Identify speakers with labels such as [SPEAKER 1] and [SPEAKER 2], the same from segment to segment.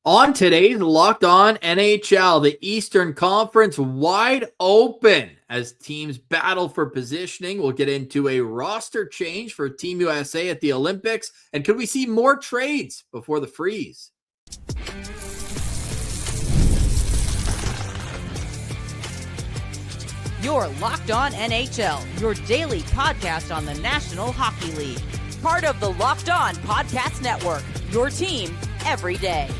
[SPEAKER 1] On today's Locked On NHL, the Eastern Conference wide open as teams battle for positioning. We'll get into a roster change for Team USA at the Olympics. And could we see more trades before the freeze?
[SPEAKER 2] You're Locked On NHL, your daily podcast on the National Hockey League. Part of the Locked On Podcast Network, your team every day.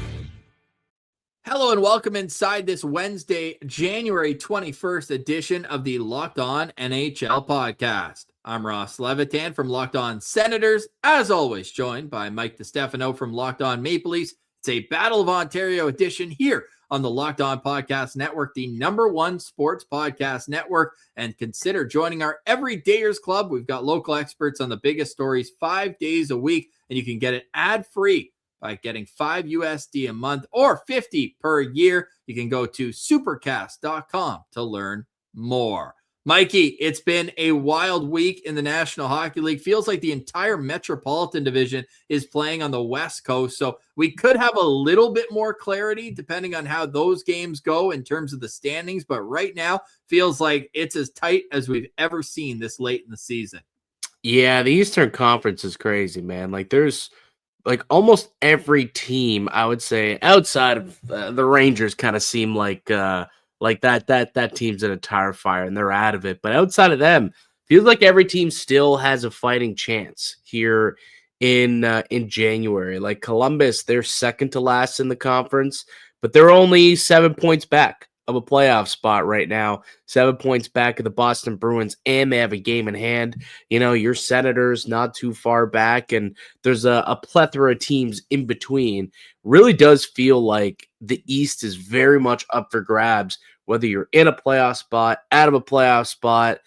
[SPEAKER 1] Hello and welcome inside this Wednesday, January 21st edition of the Locked On NHL podcast. I'm Ross Levitan from Locked On Senators, as always joined by Mike DiStefano from Locked On Maple Leafs. It's a Battle of Ontario edition here on the Locked On Podcast Network, the #1 sports podcast network. And consider joining our Everydayers Club. We've got local experts on the biggest stories 5 days a week, and you can get it ad-free by getting $5 a month or $50 per year. You can go to supercast.com to learn more. Mikey, it's been a wild week in the National Hockey League. Feels like the entire Metropolitan Division is playing on the West Coast. So we could have a little bit more clarity depending on how those games go in terms of the standings. But right now, feels like it's as tight as we've ever seen this late in the season.
[SPEAKER 3] Yeah, the Eastern Conference is crazy, man. There's almost every team, I would say, outside of the Rangers, kind of seem like that team's in a tire fire and they're out of it. But outside of them, feels like every team still has a fighting chance here in January. Like Columbus, they're second to last in the conference, but they're only 7 points back of a playoff spot right now, 7 points back of the Boston Bruins, and they have a game in hand. You know, your Senators not too far back, and there's a plethora of teams in between. Really does feel like the East is very much up for grabs, whether you're in a playoff spot, out of a playoff spot,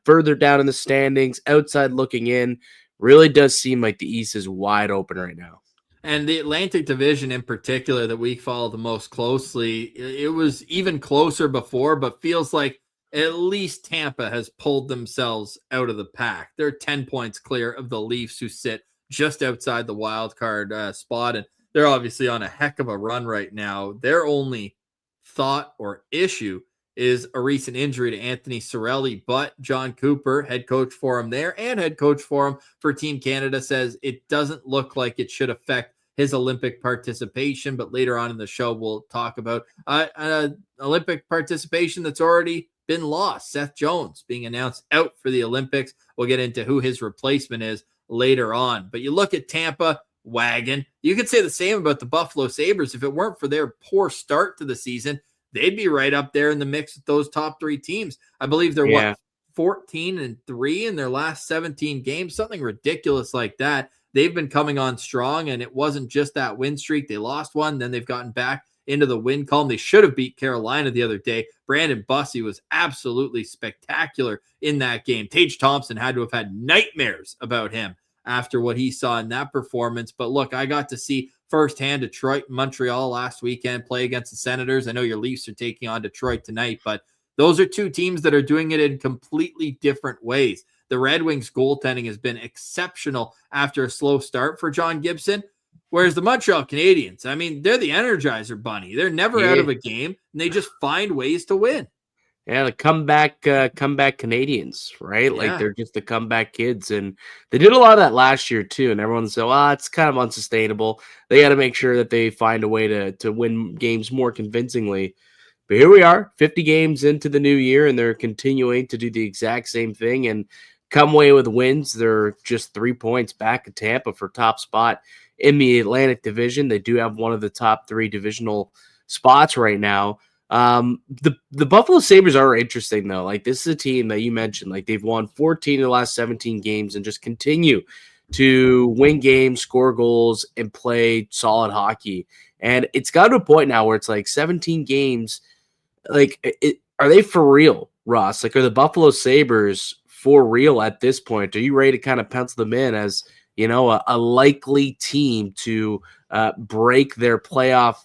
[SPEAKER 3] further down in the standings, outside looking in. Really does seem like the East is wide open right now.
[SPEAKER 1] And the Atlantic Division in particular that we follow the most closely, it was even closer before, but feels like at least Tampa has pulled themselves out of the pack. They're 10 points clear of the Leafs, who sit just outside the wild card spot, and they're obviously on a heck of a run right now. Their only thought or issue is a recent injury to Anthony Cirelli, but John Cooper, head coach for him there and head coach for him for Team Canada, says it doesn't look like it should affect his Olympic participation. But later on in the show, we'll talk about Olympic participation that's already been lost. Seth Jones being announced out for the Olympics. We'll get into who his replacement is later on. But you look at Tampa, wagon. You could say the same about the Buffalo Sabres. If it weren't for their poor start to the season, they'd be right up there in the mix with those top three teams. I believe they're 14-3 in their last 17 games, something ridiculous like that. They've been coming on strong, and it wasn't just that win streak. They lost one, then they've gotten back into the win column. They should have beat Carolina the other day. Brandon Bussey was absolutely spectacular in that game. Tage Thompson had to have had nightmares about him after what he saw in that performance. But look, I got to see firsthand Detroit and Montreal last weekend play against the Senators. I know your Leafs are taking on Detroit tonight, but those are two teams that are doing it in completely different ways. The Red Wings goaltending has been exceptional after a slow start for John Gibson, whereas the Montreal Canadiens, I mean, they're the Energizer Bunny. They're never out of a game, and they just find ways to win.
[SPEAKER 3] Yeah, the comeback Canadians, right? Yeah. Like they're just the comeback kids, and they did a lot of that last year too. And everyone said, "Well, it's kind of unsustainable. They got to make sure that they find a way to win games more convincingly." But here we are, 50 games into the new year, and they're continuing to do the exact same thing and come away with wins. They're just 3 points back of Tampa for top spot in the Atlantic Division. They do have one of the top three divisional spots right now. The Buffalo Sabres are interesting, though. Like, this is a team that you mentioned, like, they've won 14 of the last 17 games and just continue to win games, score goals, and play solid hockey. And it's got to a point now where it's like 17 games. Like, are they for real, Ross? Like, are the Buffalo Sabres for real at this point? Are you ready to kind of pencil them in as, you know, a likely team to break their playoff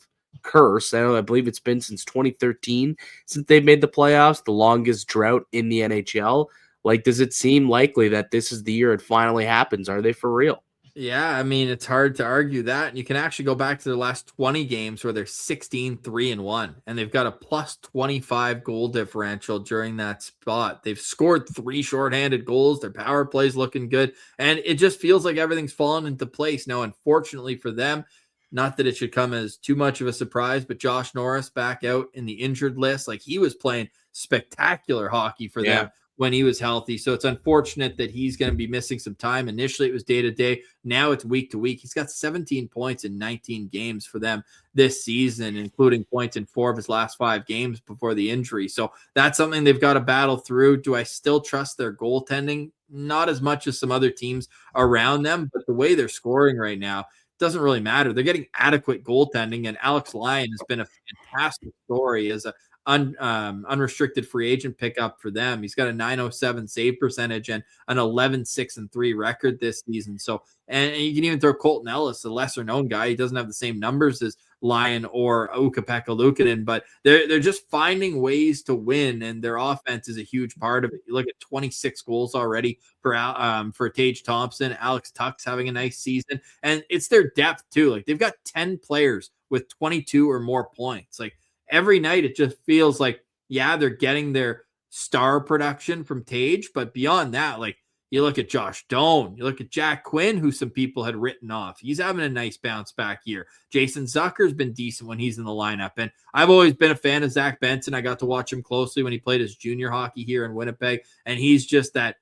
[SPEAKER 3] curse? I believe it's been since 2013 since they've made the playoffs, the longest drought in the NHL. Like, does it seem likely that this is the year it finally happens? Are they for real?
[SPEAKER 1] Yeah, I mean, it's hard to argue that. And you can actually go back to their last 20 games where they're 16-3-1, and they've got a plus 25 goal differential during that spot. They've scored 3 shorthanded goals. Their power play's looking good. And it just feels like everything's fallen into place. Now, unfortunately for them, not that it should come as too much of a surprise, but Josh Norris back out in the injured list. Like, he was playing spectacular hockey for them when he was healthy. So it's unfortunate that he's going to be missing some time. Initially, it was day to day. Now it's week to week. He's got 17 points in 19 games for them this season, including points in 4 of his last 5 games before the injury. So that's something they've got to battle through. Do I still trust their goaltending? Not as much as some other teams around them, but the way they're scoring right now doesn't really matter. They're getting adequate goaltending, and Alex Lyon has been a fantastic story as a unrestricted free agent pickup for them. He's got a 907 save percentage and an 11-6-3 record this season. So, and you can even throw Colton Ellis, a lesser known guy. He doesn't have the same numbers as Lyon or Ukko-Pekka Luukkonen, but they're just finding ways to win, and their offense is a huge part of it. You look at 26 goals already for Tage Thompson. Alex Tuck's having a nice season, and it's their depth too. Like, they've got 10 players with 22 or more points. Like, every night it just feels like, yeah, they're getting their star production from Tage, but beyond that, like, you look at Josh Doan, you look at Jack Quinn, who some people had written off. He's having a nice bounce back year. Jason Zucker's been decent when he's in the lineup. And I've always been a fan of Zach Benson. I got to watch him closely when he played his junior hockey here in Winnipeg. And he's just that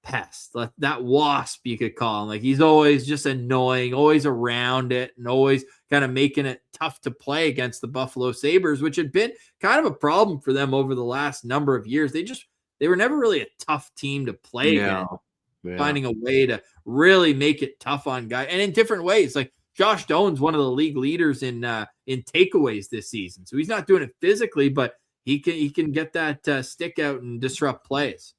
[SPEAKER 1] pest, that wasp, you could call him. Like, he's always just annoying, always around it, and always kind of making it tough to play against the Buffalo Sabres, which had been kind of a problem for them over the last number of years. They were never really a tough team to play against, finding a way to really make it tough on guys, and in different ways. Like, Josh Doan's one of the league leaders in takeaways this season, so he's not doing it physically, but he can get that stick out and disrupt plays.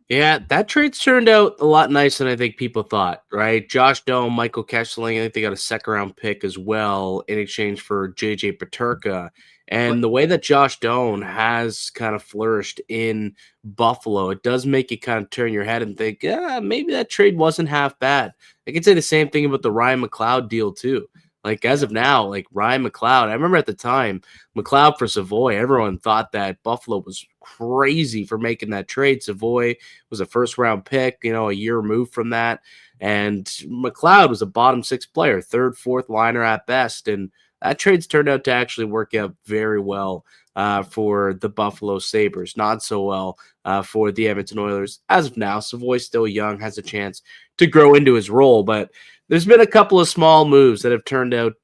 [SPEAKER 3] Yeah, that trade's turned out a lot nicer than I think people thought, right? Josh Doan, Michael Kesseling, I think they got a second-round pick as well in exchange for J.J. Peterka. And the way that Josh Doan has kind of flourished in Buffalo, it does make you kind of turn your head and think, yeah, maybe that trade wasn't half bad. I can say the same thing about the Ryan McLeod deal too. Like, as of now, like Ryan McLeod, I remember at the time, McLeod for Savoy, everyone thought that Buffalo was crazy for making that trade. Savoy was a first-round pick, a year removed from that. And McLeod was a bottom 6 player, 3rd, 4th liner at best. And that trade's turned out to actually work out very well for the Buffalo Sabres. Not so well for the Edmonton Oilers. As of now, Savoy's still young, has a chance to grow into his role, but there's been a couple of small moves that have turned out,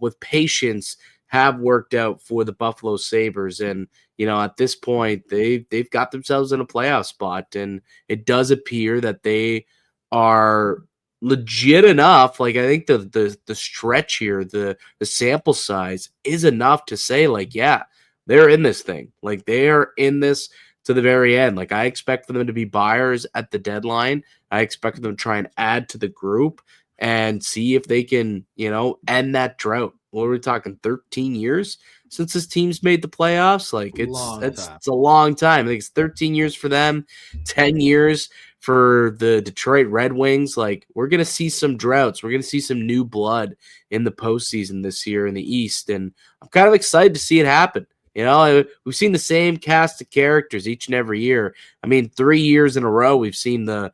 [SPEAKER 3] with patience, have worked out for the Buffalo Sabres. And, at this point, they've got themselves in a playoff spot. And it does appear that they are legit enough. Like, I think the stretch here, the sample size is enough to say, like, yeah, they're in this thing. Like, they are in this to the very end. Like, I expect for them to be buyers at the deadline. I expect them to try and add to the group and see if they can, end that drought. What are we talking? 13 years since this team's made the playoffs? Like, it's a long time. I think it's 13 years for them, 10 years for the Detroit Red Wings. Like, we're going to see some droughts. We're going to see some new blood in the postseason this year in the East. And I'm kind of excited to see it happen. We've seen the same cast of characters each and every year. I mean, 3 years in a row, we've seen the,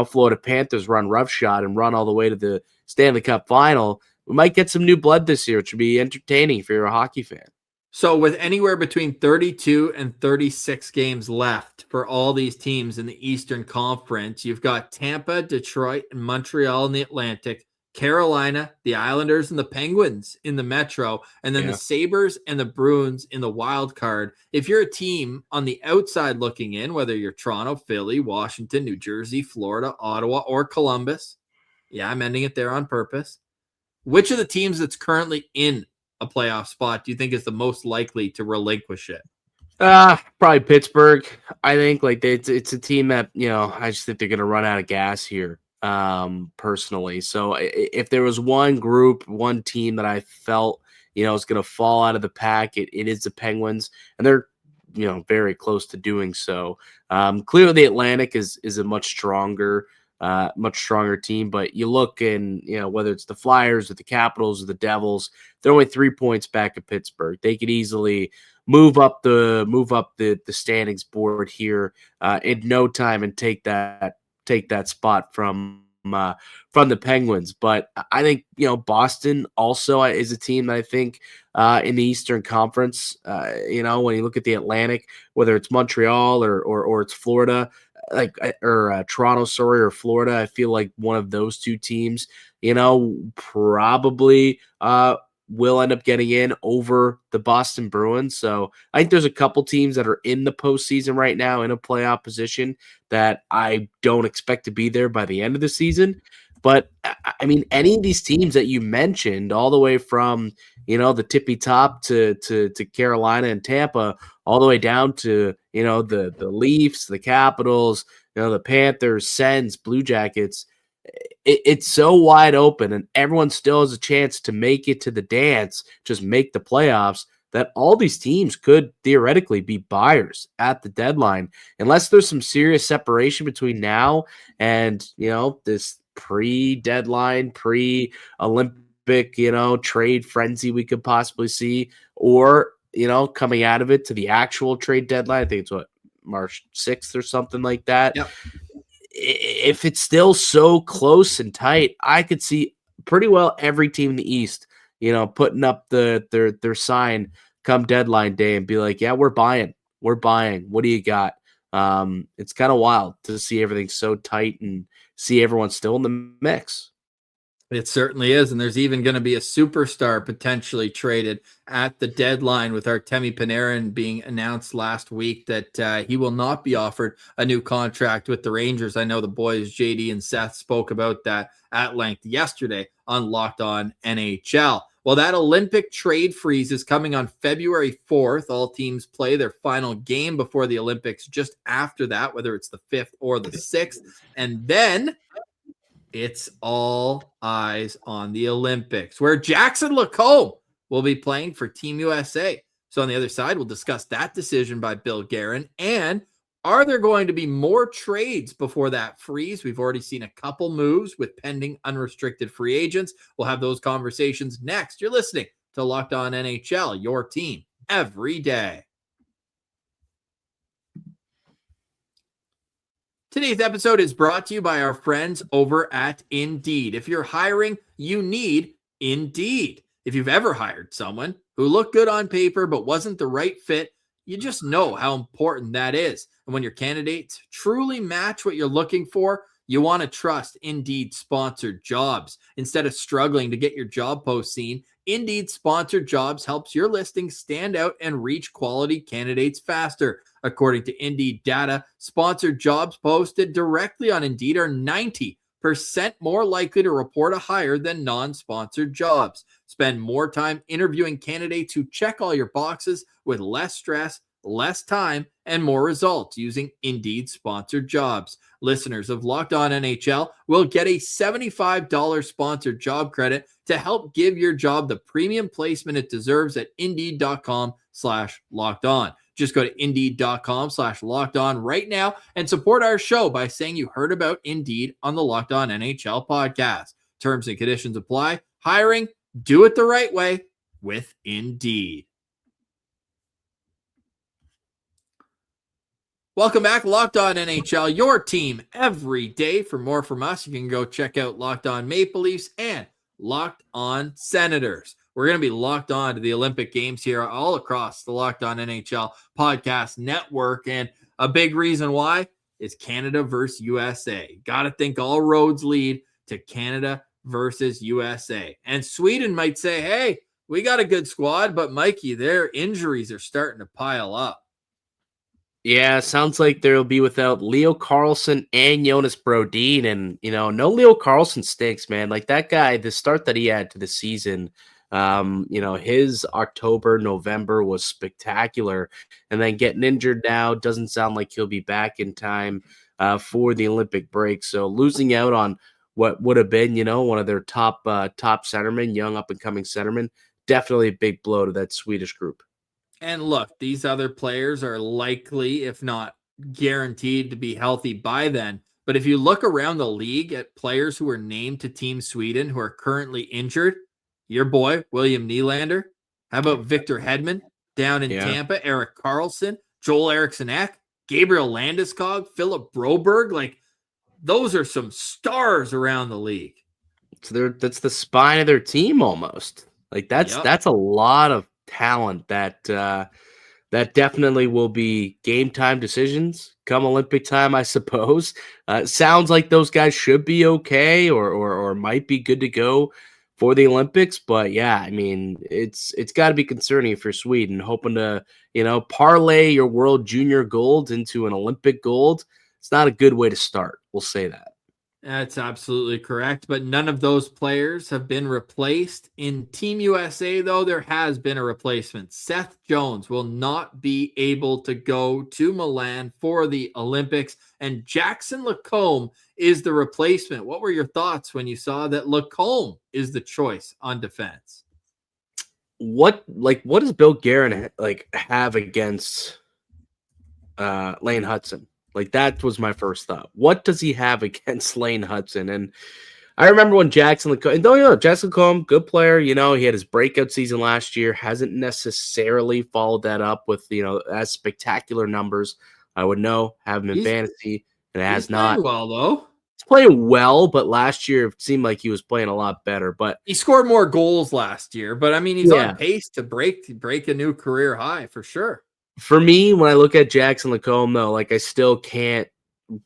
[SPEAKER 3] Florida Panthers run roughshod and run all the way to the Stanley Cup final. We might get some new blood this year, which would be entertaining if you're a hockey fan.
[SPEAKER 1] So with anywhere between 32 and 36 games left for all these teams in the Eastern Conference, you've got Tampa, Detroit, and Montreal in the Atlantic, Carolina, the Islanders, and the Penguins in the Metro, and then the Sabres and the Bruins in the wild card. If you're a team on the outside looking in, whether you're Toronto, Philly, Washington, New Jersey, Florida, Ottawa, or Columbus, yeah, I'm ending it there on purpose. Which of the teams that's currently in a playoff spot do you think is the most likely to relinquish it?
[SPEAKER 3] Probably Pittsburgh. I think it's a team that, I just think they're going to run out of gas here. Personally. So if there was one group, one team that I felt, is going to fall out of the pack, it is the Penguins, and they're, very close to doing so. Clearly the Atlantic is a much stronger much stronger team. But you look in, whether it's the Flyers or the Capitals or the Devils, they're only 3 points back of Pittsburgh. They could easily move up the standings board here in no time and take that spot from the Penguins. But I think Boston also is a team that I think in the Eastern Conference, when you look at the Atlantic, whether it's Montreal or it's Florida, or Toronto, or Florida, I feel like one of those two teams, probably will end up getting in over the Boston Bruins. So I think there's a couple teams that are in the postseason right now in a playoff position that I don't expect to be there by the end of the season. But I mean, any of these teams that you mentioned, all the way from the tippy top to Carolina and Tampa, all the way down to the Leafs, the Capitals, the Panthers, Sens, Blue Jackets. It's so wide open, and everyone still has a chance to make it to the dance, just make the playoffs, that all these teams could theoretically be buyers at the deadline, unless there's some serious separation between now and, this pre-deadline, pre-Olympic, trade frenzy we could possibly see, or, coming out of it to the actual trade deadline. I think it's March 6th or something like that.
[SPEAKER 1] Yep.
[SPEAKER 3] If it's still so close and tight, I could see pretty well every team in the East, putting up their sign come deadline day and be like, yeah, we're buying. What do you got? It's kind of wild to see everything so tight and see everyone still in the mix.
[SPEAKER 1] It certainly is. And there's even going to be a superstar potentially traded at the deadline, with Artemi Panarin being announced last week that he will not be offered a new contract with the Rangers. I know the boys, JD and Seth, spoke about that at length yesterday on Locked On NHL. Well, that Olympic trade freeze is coming on February 4th. All teams play their final game before the Olympics just after that, whether it's the 5th or the 6th. And then it's all eyes on the Olympics, where Jackson Lacombe will be playing for Team USA. So on the other side, we'll discuss that decision by Bill Guerin. And are there going to be more trades before that freeze? We've already seen a couple moves with pending unrestricted free agents. We'll have those conversations next. You're listening to Locked On NHL, your team every day. Today's episode is brought to you by our friends over at Indeed. If you're hiring, you need Indeed. If you've ever hired someone who looked good on paper but wasn't the right fit, you just know how important that is. And when your candidates truly match what you're looking for, you want to trust Indeed sponsored jobs. Instead of struggling to get your job post seen, Indeed sponsored jobs helps your listing stand out and reach quality candidates faster. According to Indeed data, sponsored jobs posted directly on Indeed are 90% more likely to report a hire than non-sponsored jobs. Spend more time interviewing candidates who check all your boxes with less stress, less time, and more results using Indeed sponsored jobs. Listeners of Locked On NHL will get a $75 sponsored job credit to help give your job the premium placement it deserves at Indeed.com/lockedon. Just go to Indeed.com/lockedon right now and support our show by saying you heard about Indeed on the Locked On NHL podcast. Terms and conditions apply. Hiring, do it the right way with Indeed. Welcome back, Locked On NHL, your team every day. For more from us, you can go check out Locked On Maple Leafs and Locked On Senators. We're going to be locked on to the Olympic Games here all across the Locked On NHL podcast network. And a big reason why is Canada versus USA. Got to think all roads lead to Canada versus USA. And Sweden might say, hey, we got a good squad, but Mikey, their injuries are starting to pile up.
[SPEAKER 3] Yeah, sounds like they'll be without Leo Carlsson and Jonas Brodin. And, no Leo Carlsson stinks, man. Like that guy, the start that he had to the season, his October, November was spectacular. And then getting injured now doesn't sound like he'll be back in time for the Olympic break. So losing out on what would have been, one of their top centermen, young up-and-coming centermen, definitely a big blow to that Swedish group.
[SPEAKER 1] And look, these other players are likely, if not guaranteed, to be healthy by then. But if you look around the league at players who are named to Team Sweden who are currently injured, your boy, William Nylander. How about Victor Hedman down in Tampa? Erik Karlsson, Joel Eriksson Ek, Gabriel Landeskog, Philip Broberg. Like, those are some stars around the league.
[SPEAKER 3] So that's the spine of their team almost. Like, that's a lot of talent that that definitely will be game time decisions come Olympic time, I suppose. Sounds like those guys should be okay or might be good to go for the Olympics. But yeah, I mean, it's got to be concerning for Sweden, hoping to, parlay your world junior gold into an Olympic gold. It's not a good way to start. We'll say that.
[SPEAKER 1] That's absolutely correct, but none of those players have been replaced. In Team USA, though, there has been a replacement. Seth Jones will not be able to go to Milan for the Olympics, and Jackson Lacombe is the replacement. What were your thoughts when you saw that Lacombe is the choice on defense?
[SPEAKER 3] What does Bill Guerin have against Lane Hudson? Like, that was my first thought. What does he have against Lane Hudson? And I remember when Jackson Lacombe, good player. He had his breakout season last year. Hasn't necessarily followed that up with, as spectacular numbers. I would know, have him in fantasy, and it has not.
[SPEAKER 1] He's playing well, though.
[SPEAKER 3] He's playing well, but last year it seemed like he was playing a lot better. But
[SPEAKER 1] he scored more goals last year. But, I mean, he's on pace to break a new career high for sure.
[SPEAKER 3] For me, when I look at Jackson Lacombe, though, I still can't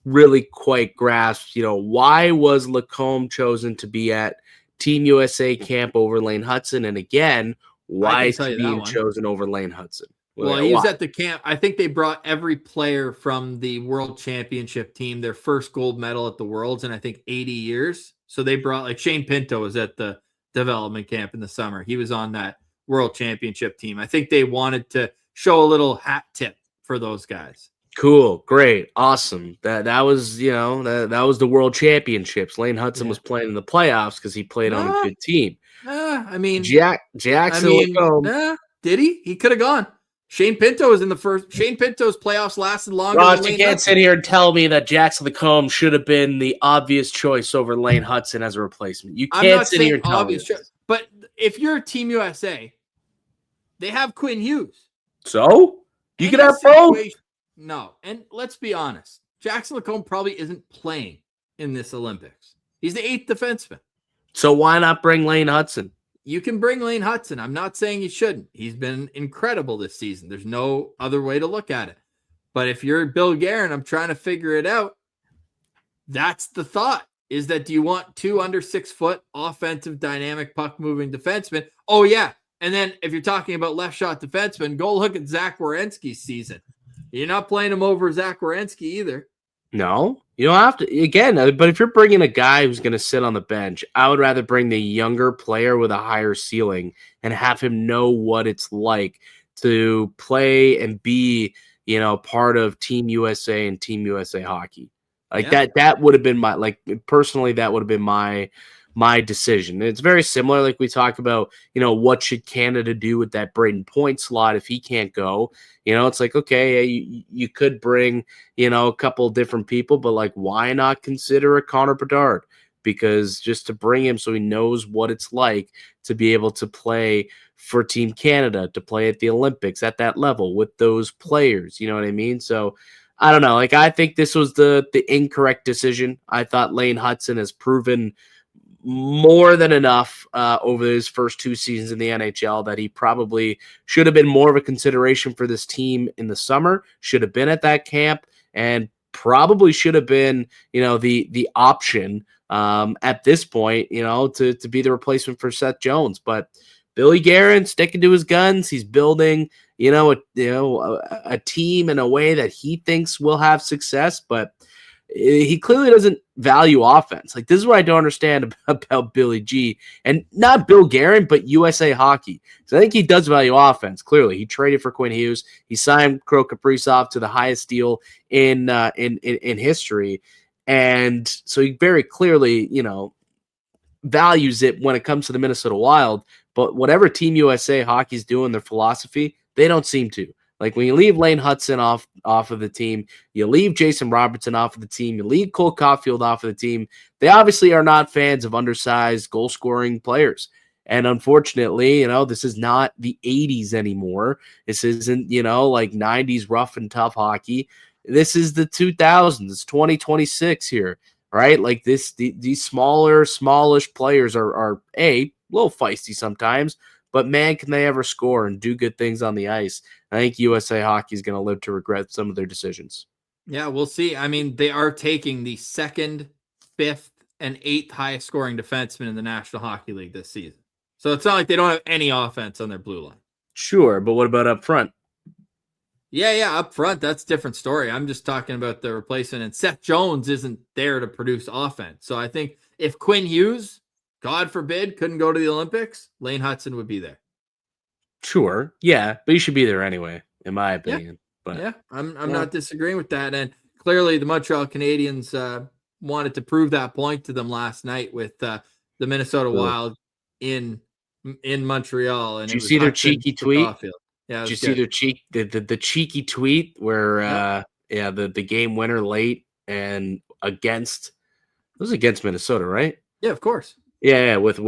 [SPEAKER 3] really quite grasp, why was Lacombe chosen to be at Team USA camp over Lane Hudson? And again, why is he being chosen over Lane Hudson?
[SPEAKER 1] Well, he was at the camp. I think they brought every player from the World Championship team, their first gold medal at the Worlds in, I think, 80 years. So they brought, Shane Pinto was at the development camp in the summer. He was on that World Championship team. I think they wanted to show a little hat tip for those guys.
[SPEAKER 3] Cool, great, awesome. That was that was the World Championships. Lane Hudson was playing in the playoffs because he played on a good team.
[SPEAKER 1] I mean,
[SPEAKER 3] Jackson Lacombe.
[SPEAKER 1] Did he? He could have gone. Shane Pinto was in the first. Shane Pinto's playoffs lasted longer.
[SPEAKER 3] Ross, you can't sit here and tell me that Jackson Lacombe should have been the obvious choice over Lane Hudson as a replacement. You can't sit here and tell me this.
[SPEAKER 1] But if you're Team USA, they have Quinn Hughes.
[SPEAKER 3] So you can have both.
[SPEAKER 1] No, and let's be honest. Jackson Lacombe probably isn't playing in this Olympics. He's the 8th defenseman.
[SPEAKER 3] So why not bring Lane Hudson?
[SPEAKER 1] You can bring Lane Hudson. I'm not saying you shouldn't. He's been incredible this season. There's no other way to look at it. But if you're Bill Guerin, I'm trying to figure it out. That's the thought. Is that do you want 2 under 6 foot offensive dynamic puck moving defensemen? Oh yeah. And then if you're talking about left shot defensemen, go look at Zach Werenski's season. You're not playing him over Zach Werenski either.
[SPEAKER 3] No, you don't have to. Again, but if you're bringing a guy who's going to sit on the bench, I would rather bring the younger player with a higher ceiling and have him know what it's like to play and be, part of Team USA and Team USA hockey. That would have been personally, that would have been my decision. It's very similar, like we talk about, what should Canada do with that Braden Point slot if he can't go? It's like, okay, you could bring, a couple different people, but why not consider a Connor Bedard? Because just to bring him so he knows what it's like to be able to play for Team Canada, to play at the Olympics at that level with those players, you know what I mean? So I don't know. I think this was the incorrect decision. I thought Lane Hudson has proven more than enough over his first 2 seasons in the NHL that he probably should have been more of a consideration for this team in the summer, should have been at that camp, and probably should have been, the option at this point, to be the replacement for Seth Jones. But Billy Guerin sticking to his guns. He's building, a team in a way that he thinks will have success, but he clearly doesn't value offense. This is what I don't understand about Billy G, and not Bill Guerin, but USA Hockey. So I think he does value offense. Clearly, he traded for Quinn Hughes. He signed Kirill Kaprizov to the highest deal in history, and so he very clearly, values it when it comes to the Minnesota Wild. But whatever Team USA Hockey's doing, their philosophy, they don't seem to. Like when you leave Lane Hudson off of the team, you leave Jason Robertson off of the team, you leave Cole Caulfield off of the team. They obviously are not fans of undersized goal scoring players. And unfortunately, this is not the 80s anymore. This isn't, like 90s rough and tough hockey. This is the 2000s. It's 2026 here, right? Like these smallish players are a little feisty sometimes, but man, can they ever score and do good things on the ice. I think USA Hockey is going to live to regret some of their decisions.
[SPEAKER 1] Yeah, we'll see. I mean, they are taking the 2nd, 5th, and 8th highest scoring defenseman in the National Hockey League this season. So it's not like they don't have any offense on their blue line.
[SPEAKER 3] Sure, but what about up front?
[SPEAKER 1] Yeah, up front, that's a different story. I'm just talking about the replacement, and Seth Jones isn't there to produce offense. So I think if Quinn Hughes, God forbid, couldn't go to the Olympics, Lane Hudson would be there.
[SPEAKER 3] Sure, yeah, but he should be there anyway, in my opinion.
[SPEAKER 1] Yeah,
[SPEAKER 3] but
[SPEAKER 1] I'm not disagreeing with that. And clearly the Montreal Canadiens wanted to prove that point to them last night with the Minnesota Wild in Montreal. And
[SPEAKER 3] did you see their cheeky tweet?
[SPEAKER 1] Yeah,
[SPEAKER 3] did you see the cheeky tweet where the game winner late and against Minnesota, right?
[SPEAKER 1] Yeah, of course.
[SPEAKER 3] Yeah, with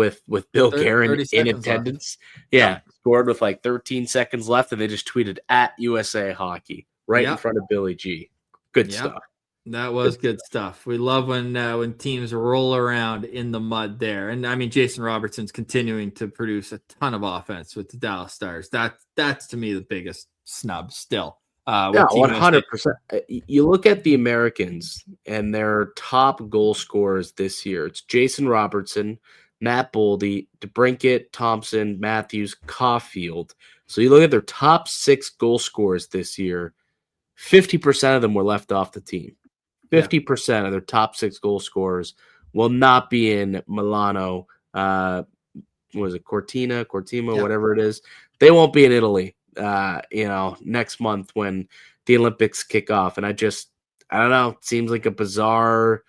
[SPEAKER 3] Bill Guerin in attendance.
[SPEAKER 1] Left.
[SPEAKER 3] Yeah, scored with like 13 seconds left, and they just tweeted at USA Hockey right in front of Billy G. Good stuff.
[SPEAKER 1] That was good stuff. We love when teams roll around in the mud there. And I mean, Jason Robertson's continuing to produce a ton of offense with the Dallas Stars. That's to me the biggest snub still.
[SPEAKER 3] 100%. You look at the Americans and their top goal scorers this year. It's Jason Robertson, Matt Boldy, DeBrincat, Thompson, Matthews, Caulfield. So you look at their top 6 goal scorers this year, 50% of them were left off the team. 50% of their top 6 goal scorers will not be in Milano. Was it Cortina, whatever it is? They won't be in Italy. Next month when the Olympics kick off. And I don't know, it seems like a bizarre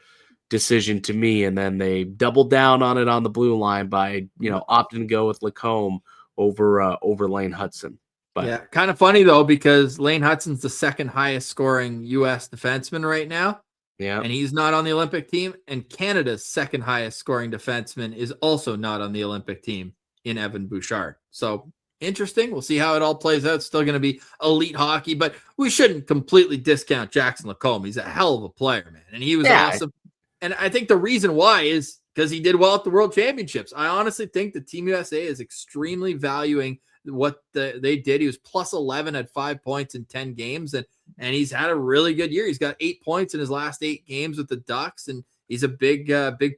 [SPEAKER 3] decision to me. And then they doubled down on it on the blue line by, opting to go with Lacombe over Lane Hudson. But
[SPEAKER 1] yeah, kind of funny though, because Lane Hudson's the 2nd highest scoring U.S. defenseman right now.
[SPEAKER 3] Yeah.
[SPEAKER 1] And he's not on the Olympic team. And Canada's 2nd highest scoring defenseman is also not on the Olympic team in Evan Bouchard. So interesting. We'll see how it all plays out. It's still going to be elite hockey, but we shouldn't completely discount Jackson Lacombe. He's a hell of a player, man. And he was awesome. And I think the reason why is because he did well at the World Championships. I honestly think the Team USA is extremely valuing what they did. He was plus 11 at 5 points in 10 games. And he's had a really good year. He's got 8 points in his last 8 games with the Ducks. And he's a big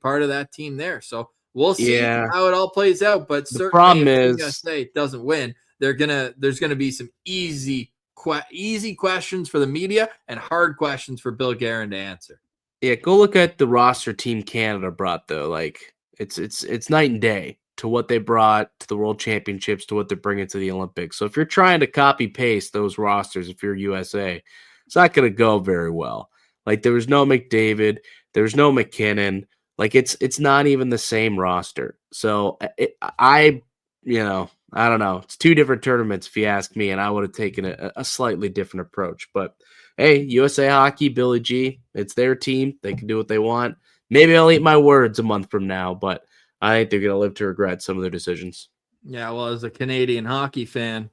[SPEAKER 1] part of that team there. So we'll see how it all plays out, but
[SPEAKER 3] the problem is
[SPEAKER 1] USA doesn't win. There's gonna be some easy questions for the media and hard questions for Bill Guerin to answer.
[SPEAKER 3] Yeah, go look at the roster Team Canada brought though. Like it's night and day to what they brought to the World Championships to what they're bringing to the Olympics. So if you're trying to copy paste those rosters, if you're USA, it's not gonna go very well. Like there was no McDavid, there's no McKinnon. Like it's not even the same roster. So I don't know. It's 2 different tournaments if you ask me, and I would have taken a slightly different approach. But hey, USA Hockey, Billy G, it's their team. They can do what they want. Maybe I'll eat my words a month from now, but I think they're going to live to regret some of their decisions.
[SPEAKER 1] Yeah, well, as a Canadian hockey fan,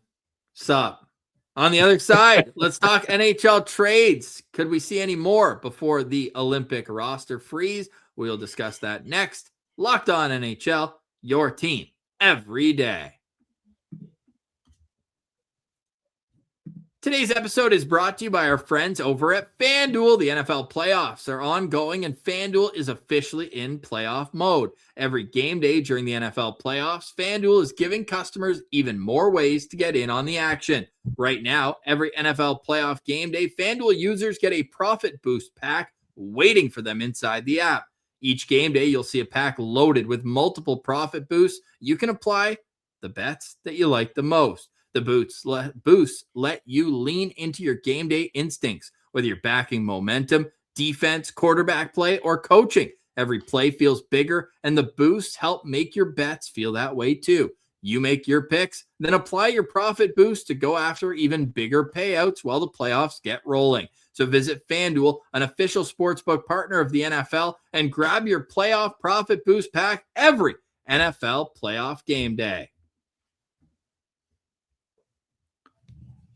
[SPEAKER 1] sup. On the other side, let's talk NHL trades. Could we see any more before the Olympic roster freeze? We'll discuss that next. Locked On NHL, your team every day. Today's episode is brought to you by our friends over at FanDuel. The NFL playoffs are ongoing, and FanDuel is officially in playoff mode. Every game day during the NFL playoffs, FanDuel is giving customers even more ways to get in on the action. Right now, every NFL playoff game day, FanDuel users get a profit boost pack waiting for them inside the app. Each game day, you'll see a pack loaded with multiple profit boosts. You can apply the bets that you like the most. The boosts let you lean into your game day instincts, whether you're backing momentum, defense, quarterback play, or coaching. Every play feels bigger, and the boosts help make your bets feel that way too. You make your picks, then apply your profit boost to go after even bigger payouts while the playoffs get rolling. So visit FanDuel, an official sportsbook partner of the NFL, and grab your playoff profit boost pack every NFL playoff game day.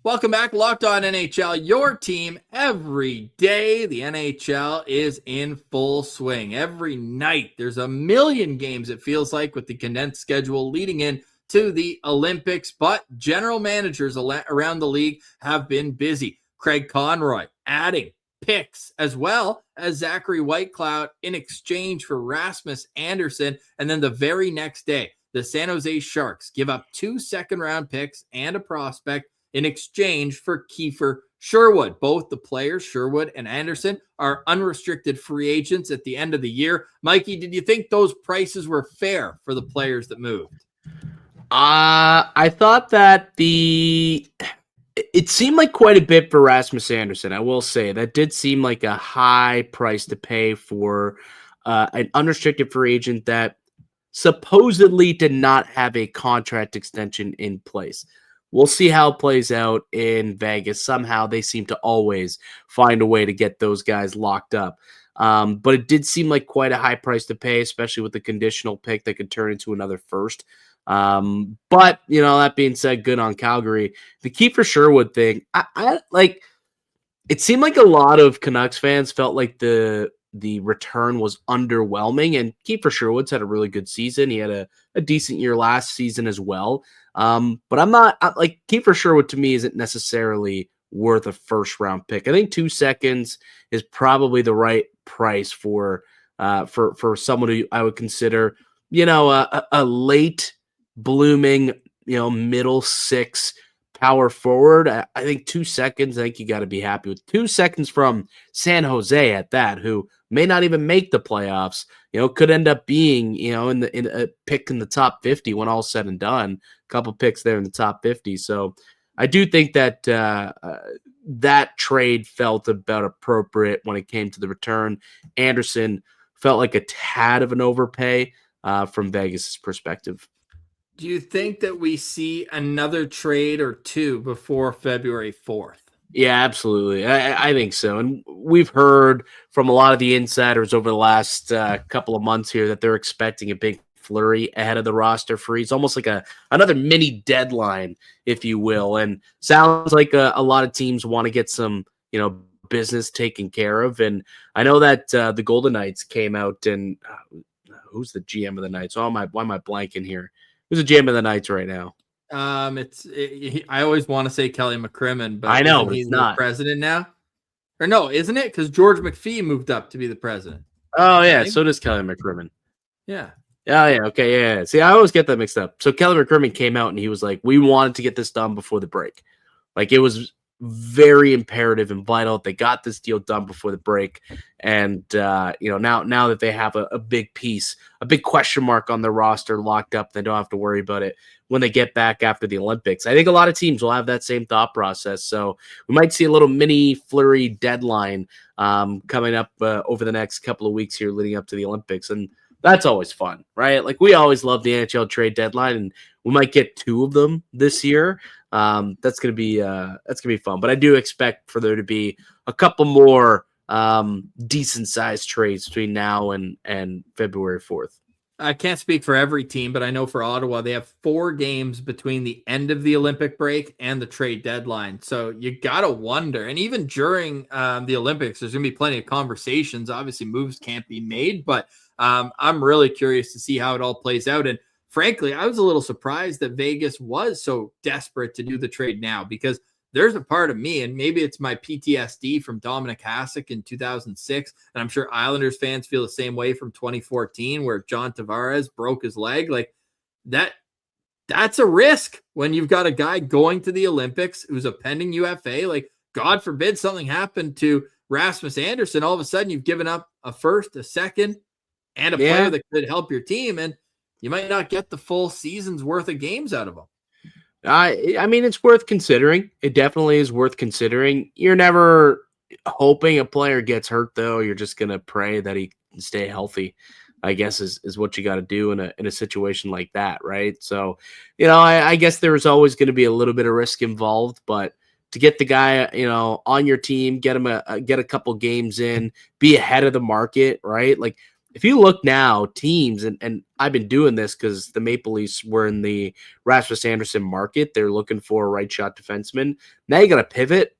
[SPEAKER 1] Welcome back, Locked On NHL, your team every day. The NHL is in full swing. Every night, there's a million games, it feels like, with the condensed schedule leading in to the Olympics, but general managers around the league have been busy. Craig Conroy adding picks as well as Zachary Whitecloud in exchange for Rasmus Anderson. And then the very next day, the San Jose Sharks give up 2 second-round picks and a prospect in exchange for Kiefer Sherwood. Both the players, Sherwood and Anderson, are unrestricted free agents at the end of the year. Mikey, did you think those prices were fair for the players that moved?
[SPEAKER 3] I thought that it seemed like quite a bit for Rasmus Anderson. I will say that did seem like a high price to pay for an unrestricted free agent that supposedly did not have a contract extension in place. We'll see how it plays out in Vegas. Somehow they seem to always find a way to get those guys locked up. But it did seem like quite a high price to pay, especially with the conditional pick that could turn into another first. But, you know, that being said, good on Calgary. The Kiefer Sherwood thing, I like, it seemed like a lot of Canucks fans felt like the return was underwhelming, and Kiefer Sherwood's had a really good season. He had a decent year last season as well. But like Kiefer Sherwood to me isn't necessarily worth a first round pick. I think 2 seconds is probably the right price for someone who I would consider, you know, a late blooming, you know, middle six power forward. I think 2 seconds. I think you got to be happy with 2 seconds from San Jose at that, who may not even make the playoffs. You know, could end up being, you know, in a pick in the top 50 when all's said and done. A couple picks there in the top 50. So I do think that that trade felt about appropriate when it came to the return. Anderson felt like a tad of an overpay from Vegas's perspective.
[SPEAKER 1] Do you think that we see another trade or two before February 4th?
[SPEAKER 3] Yeah, absolutely. I think so. And we've heard from a lot of the insiders over the last couple of months here that they're expecting a big flurry ahead of the roster freeze, almost like another mini deadline, if you will. And sounds like a lot of teams want to get some, you know, business taken care of. And I know that the Golden Knights came out and who's the GM of the Knights? Why am I blanking here? Who's the GM of the Knights right now?
[SPEAKER 1] I always want to say Kelly McCrimmon, but
[SPEAKER 3] I know, but
[SPEAKER 1] he's
[SPEAKER 3] he's not
[SPEAKER 1] the president now. Or no, isn't it? Because George McPhee moved up to be the president.
[SPEAKER 3] Oh yeah, so does Kelly McCrimmon.
[SPEAKER 1] Yeah.
[SPEAKER 3] Oh yeah, okay, yeah. See, I always get that mixed up. So Kelly McCrimmon came out and he was like, "We wanted to get this done before the break. Like it was very imperative and vital that they got this deal done before the break." And you know, now that they have a big piece, a big question mark on their roster locked up, they don't have to worry about it when they get back after the Olympics. I think a lot of teams will have that same thought process. So we might see a little mini flurry deadline coming up over the next couple of weeks here leading up to the Olympics. And that's always fun, right? Like we always love the NHL trade deadline, and we might get 2 of them this year. That's gonna be fun. But I do expect for there to be a couple more decent sized trades between now and February 4th.
[SPEAKER 1] I can't speak for every team, but I know for Ottawa, they have 4 games between the end of the Olympic break and the trade deadline. So you got to wonder. And even during the Olympics, there's going to be plenty of conversations. Obviously, moves can't be made, but I'm really curious to see how it all plays out. And frankly, I was a little surprised that Vegas was so desperate to do the trade now, because there's a part of me, and maybe it's my PTSD from Dominic Hasek in 2006, and I'm sure Islanders fans feel the same way from 2014, where John Tavares broke his leg. Like that's a risk when you've got a guy going to the Olympics who's a pending UFA. Like, God forbid something happened to Rasmus Anderson. All of a sudden, you've given up a first, a second, and a player that could help your team, and you might not get the full season's worth of games out of them.
[SPEAKER 3] I mean, it's worth considering. It definitely is worth considering. You're never hoping a player gets hurt, though. You're just going to pray that he can stay healthy. I guess is what you got to do in a situation like that, right? So, I guess there's always going to be a little bit of risk involved, but to get the guy, on your team, get him get a couple games in, be ahead of the market, right? Like if you look now, teams, and I've been doing this because the Maple Leafs were in the Rasmus Anderson market. They're looking for a right shot defenseman. Now you got to pivot.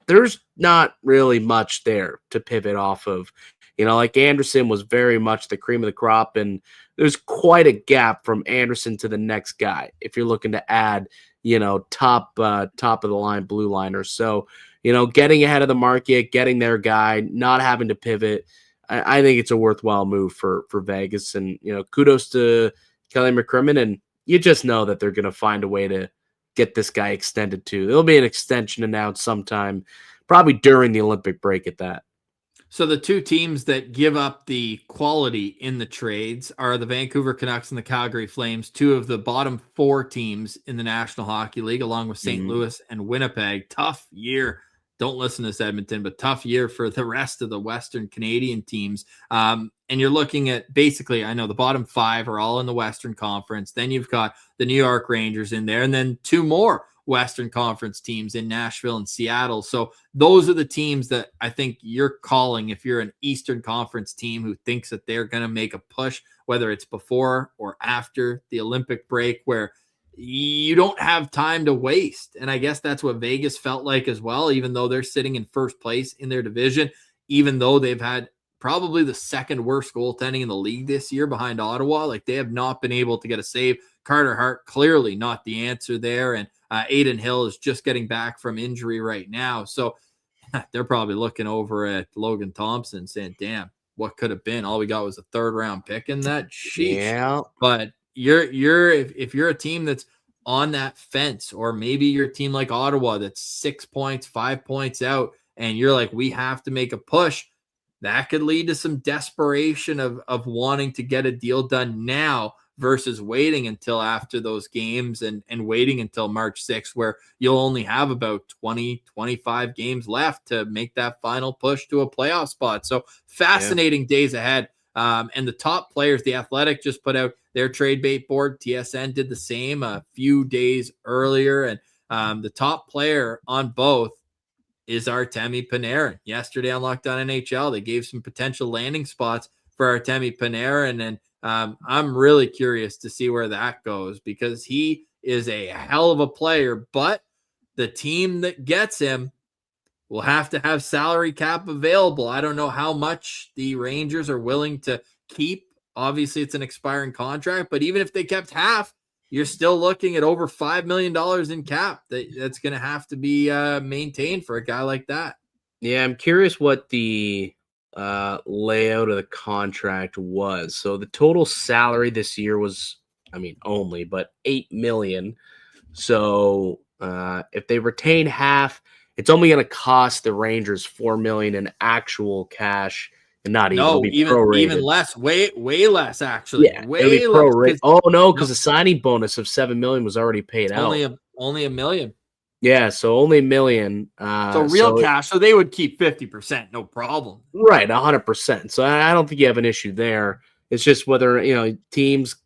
[SPEAKER 3] There's not really much there to pivot off of. Like Anderson was very much the cream of the crop, and there's quite a gap from Anderson to the next guy if you're looking to add, top of the line blue liners. So, getting ahead of the market, getting their guy, not having to pivot. I think it's a worthwhile move for Vegas, and kudos to Kelly McCrimmon, and you just know that they're going to find a way to get this guy extended too. There'll be an extension announced sometime, probably during the Olympic break at that.
[SPEAKER 1] So the two teams that give up the quality in the trades are the Vancouver Canucks and the Calgary Flames, two of the bottom 4 teams in the National Hockey League, along with St. Louis and Winnipeg. Tough year. Don't listen to this, Edmonton, but tough year for the rest of the Western Canadian teams. And you're looking at basically, I know the bottom 5 are all in the Western Conference. Then you've got the New York Rangers in there, and then 2 more Western Conference teams in Nashville and Seattle. So those are the teams that I think you're calling if you're an Eastern Conference team who thinks that they're going to make a push, whether it's before or after the Olympic break, where you don't have time to waste. And I guess that's what Vegas felt like as well, even though they're sitting in first place in their division, even though they've had probably the second worst goaltending in the league this year behind Ottawa. Like they have not been able to get a save. Carter Hart, clearly not the answer there. And Aiden Hill is just getting back from injury right now. So they're probably looking over at Logan Thompson saying, damn, what could have been? All we got was a 3rd round pick in that. Sheesh.
[SPEAKER 3] Yeah.
[SPEAKER 1] But if you're a team that's on that fence, or maybe you're a team like Ottawa that's 6 points, 5 points out, and you're like, we have to make a push, that could lead to some desperation of wanting to get a deal done now versus waiting until after those games and waiting until March 6th, where you'll only have about 20, 25 games left to make that final push to a playoff spot. So fascinating days ahead. And the top players, The Athletic just put out their trade bait board. TSN did the same a few days earlier. And the top player on both is Artemi Panarin. Yesterday on Locked On NHL, they gave some potential landing spots for Artemi Panarin. And I'm really curious to see where that goes, because he is a hell of a player, but the team that gets him will have to have salary cap available. I don't know how much the Rangers are willing to keep. Obviously, it's an expiring contract, but even if they kept half, you're still looking at over $5 million in cap that's going to have to be maintained for a guy like that.
[SPEAKER 3] Yeah, I'm curious what the layout of the contract was. So the total salary this year was, only, but $8 million. So if they retain half, it's only going to cost the Rangers $4 million in actual cash, and not
[SPEAKER 1] even less, way less actually.
[SPEAKER 3] Yeah,
[SPEAKER 1] way less.
[SPEAKER 3] Oh no, because the signing bonus of $7 million was already paid out.
[SPEAKER 1] Only $1 million.
[SPEAKER 3] Yeah, so only $1 million.
[SPEAKER 1] So real cash. So they would keep 50%, no problem.
[SPEAKER 3] Right, 100%. So I don't think you have an issue there. It's just whether teams,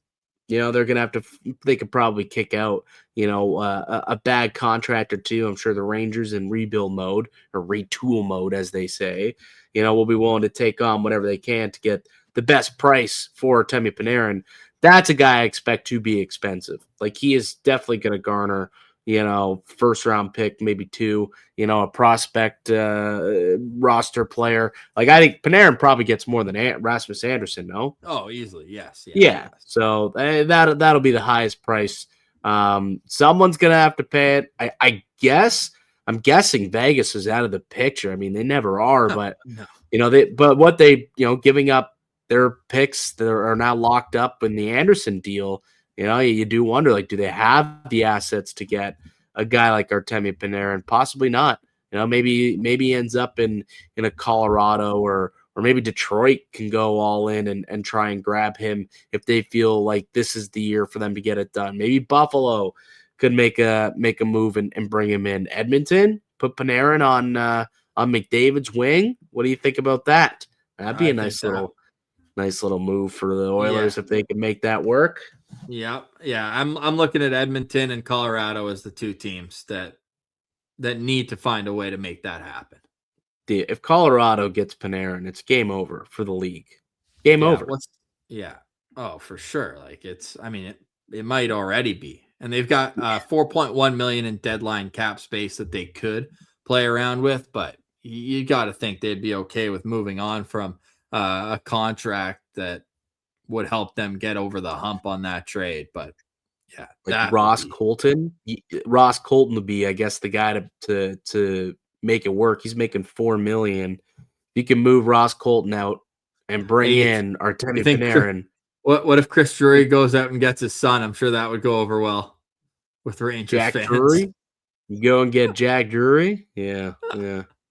[SPEAKER 3] they're gonna have to. They could probably kick out, a bad contract or two. I'm sure the Rangers in rebuild mode or retool mode, as they say, will be willing to take on whatever they can to get the best price for Artemi Panarin. That's a guy I expect to be expensive. Like he is definitely going to garner, first round pick, maybe 2, a prospect roster player. Like I think Panarin probably gets more than Rasmus Anderson. No?
[SPEAKER 1] Oh, easily. Yes.
[SPEAKER 3] Yeah. So that'll be the highest price. Someone's going to have to pay it. I'm guessing Vegas is out of the picture. I mean, they never are, but giving up their picks that are now locked up in the Anderson deal, you do wonder, like, do they have the assets to get a guy like Artemi Panarin? Possibly not. Maybe he ends up in a Colorado or maybe Detroit can go all in and try and grab him if they feel like this is the year for them to get it done. Maybe Buffalo could make a move and bring him in. Edmonton, put Panarin on McDavid's wing. What do you think about that? That'd be a nice little Nice little move for the Oilers if they can make that work.
[SPEAKER 1] Yeah. I'm looking at Edmonton and Colorado as the two teams that need to find a way to make that happen.
[SPEAKER 3] If Colorado gets Panarin, it's game over for the league. Game over.
[SPEAKER 1] Oh, for sure. Like it might already be. And they've got 4.1 million in deadline cap space that they could play around with, but you got to think they'd be okay with moving on from a contract that would help them get over the hump on that trade. But yeah,
[SPEAKER 3] like Ross Colton would be, I guess, the guy to make it work. He's making $4 million. You can move Ross Colton out and bring in Artemi Panarin.
[SPEAKER 1] What if Chris Drury goes out and gets his son? I'm sure that would go over well with Rangers fans.
[SPEAKER 3] Drury? You go and get Jack Drury? Yeah.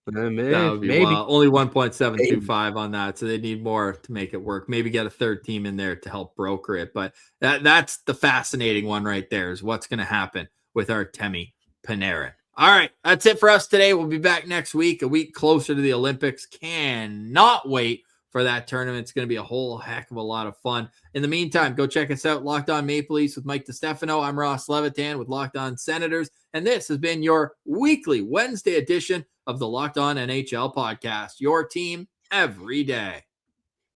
[SPEAKER 3] Maybe.
[SPEAKER 1] That would be wild. Only 1.725 on that, so they need more to make it work. Maybe get a third team in there to help broker it. But that's the fascinating one right there, is what's going to happen with Artemi Panarin. All right, that's it for us today. We'll be back next week, a week closer to the Olympics. Cannot wait for that tournament. It's going to be a whole heck of a lot of fun. In the meantime, go check us out, Locked On Maple Leafs with Mike DiStefano. I'm Ross Levitan with Locked On Senators, and this has been your weekly Wednesday edition of the Locked On NHL podcast, your team every day.